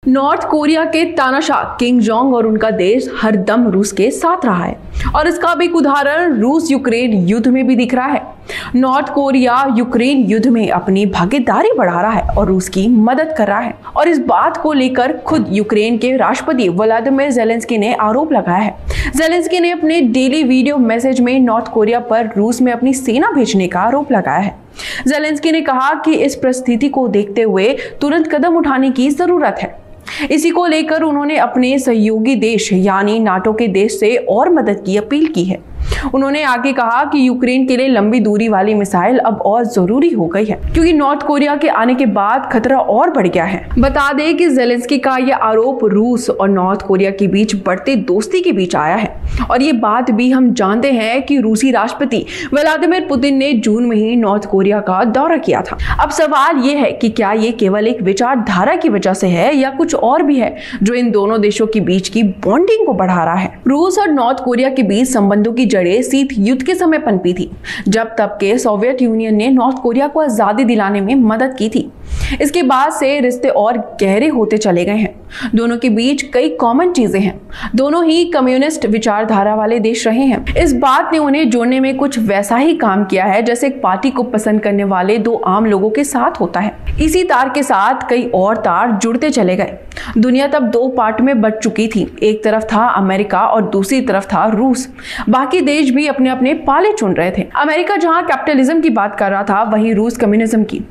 North Korea के तानाशाह Kim Jong और उनका देश हरदम रूस के साथ रहा है और इसका भी एक उदाहरण रूस यूक्रेन युद्ध में भी दिख रहा है। नॉर्थ कोरिया यूक्रेन युद्ध में अपनी भागीदारी बढ़ा रहा है और रूस की मदद कर रहा है और इस बात को लेकर खुद यूक्रेन के राष्ट्रपति व्लादिमीर ज़ेलेंस्की ने आरोप लगाया है। ज़ेलेंस्की ने अपने डेली वीडियो मैसेज में नॉर्थ कोरिया पर रूस में अपनी सेना भेजने का आरोप लगाया है। ज़ेलेंस्की ने कहा कि इस परिस्थिति को देखते हुए तुरंत कदम उठाने की जरूरत है। इसी को लेकर उन्होंने अपने सहयोगी देश यानी नाटो के देश से और मदद की अपील की है। उन्होंने आगे कहा कि यूक्रेन के लिए लंबी दूरी वाली मिसाइल अब और जरूरी हो गई है क्योंकि नॉर्थ कोरिया के आने के बाद खतरा और बढ़ गया है। बता दें कि ज़ेलेंस्की का यह आरोप रूस और नॉर्थ कोरिया के बीच बढ़ते दोस्ती के बीच आया है और ये बात भी हम जानते हैं कि रूसी राष्ट्रपति व्लादिमीर पुतिन ने जून में ही नॉर्थ कोरिया का दौरा किया था। अब सवाल ये है कि क्या ये केवल एक विचारधारा की वजह से है या कुछ और भी है जो इन दोनों देशों के बीच की बॉन्डिंग को बढ़ा रहा है। रूस और नॉर्थ कोरिया के बीच संबंधों की जड़ें शीत युद्ध के समय पनपी थी जब तब के सोवियत यूनियन ने नॉर्थ कोरिया को आजादी दिलाने में मदद की थी। इसके बाद से रिश्ते और गहरे होते चले गए हैं। दोनों के बीच कई कॉमन चीजें हैं। दोनों ही कम्युनिस्ट विचारधारा वाले देश रहे हैं। इस बात ने उन्हें जोड़ने में कुछ वैसा ही काम किया है जैसे एक पार्टी को पसंद करने वाले दो आम लोगों के साथ होता है। इसी तार के साथ कई और तार जुड़ते चले गए। दुनिया तब दो पार्ट में बट चुकी थी। एक तरफ था अमेरिका और दूसरी तरफ था रूस। बाकी देश भी अपने अपने पाले चुन रहे थे। अमेरिका जहां कैपिटलिज्म की बात कर रहा था वहीं रूस कम्युनिज्म की।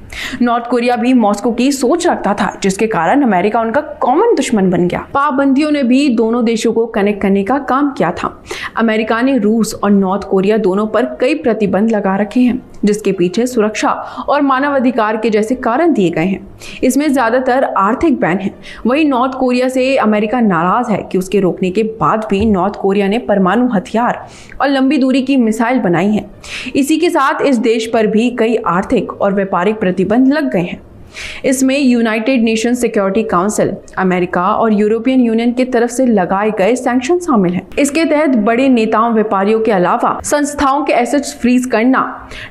नॉर्थ कोरिया भी मॉस्को की सोच रखता था जिसके कारण अमेरिका उनका कॉमन दुश्मन बन गया। पाबंदियों ने भी दोनों देशों को कनेक्ट करने का काम किया था। अमेरिका ने रूस और नॉर्थ कोरिया दोनों पर कई प्रतिबंध लगा रखे हैं जिसके पीछे सुरक्षा और मानवाधिकार के जैसे कारण दिए गए हैं। इसमें ज्यादातर आर्थिक बैन है। वहीं नॉर्थ कोरिया से अमेरिका नाराज है कि उसके रोकने के बाद भी नॉर्थ कोरिया ने परमाणु हथियार और लंबी दूरी की मिसाइल बनाई है। इसी के साथ इस देश पर भी कई आर्थिक और व्यापारिक प्रतिबंध लग गए हैं। इसमें United nation security council, America और यूरोपियन यूनियन की तरफ से लगाए गए सैंक्शन शामिल हैं। इसके तहत बड़े नेताओं, व्यापारियों के अलावा संस्थाओं के एसेट्स फ्रीज करना,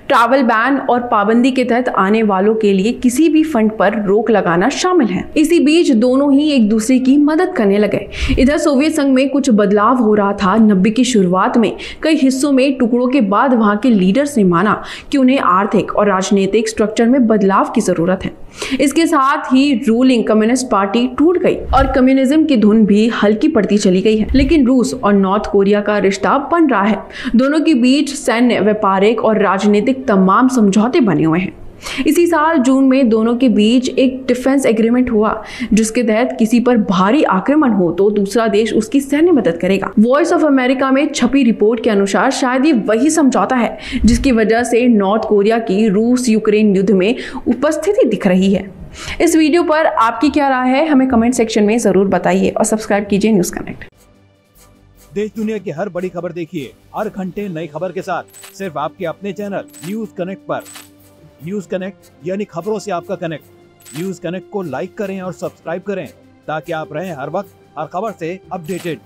ट्रैवल बैन और पाबंदी के तहत आने वालों के लिए किसी भी फंड पर रोक लगाना शामिल है। इसी बीच दोनों ही एक दूसरे की मदद करने लगे। इधर सोवियत संघ में कुछ बदलाव हो रहा था। 90 की शुरुआत में कई हिस्सों में टुकड़ों के बाद वहां के लीडर्स ने माना कि उन्हें आर्थिक और राजनीतिक स्ट्रक्चर में बदलाव की जरूरत है। इसके साथ ही रूलिंग कम्युनिस्ट पार्टी टूट गई और कम्युनिज्म की धुन भी हल्की पड़ती चली गई है। लेकिन रूस और नॉर्थ कोरिया का रिश्ता बन रहा है। दोनों के बीच सैन्य, व्यापारिक और राजनीतिक तमाम समझौते बने हुए हैं। इसी साल जून में दोनों के बीच एक डिफेंस एग्रीमेंट हुआ जिसके तहत किसी पर भारी आक्रमण हो तो दूसरा देश उसकी सैन्य मदद करेगा। वॉइस ऑफ अमेरिका में छपी रिपोर्ट के अनुसार शायद ये वही समझौता है जिसकी वजह से नॉर्थ कोरिया की रूस यूक्रेन युद्ध में उपस्थिति दिख रही है। इस वीडियो पर आपकी क्या राय है हमें कमेंट सेक्शन में जरूर बताइए और सब्सक्राइब कीजिए न्यूज कनेक्ट। देश दुनिया की हर बड़ी खबर देखिए हर घंटे नई खबर के साथ सिर्फ आपके अपने चैनल न्यूज कनेक्ट पर। न्यूज कनेक्ट यानी खबरों से आपका कनेक्ट। न्यूज कनेक्ट को लाइक करें और सब्सक्राइब करें ताकि आप रहें हर वक्त हर खबर से अपडेटेड।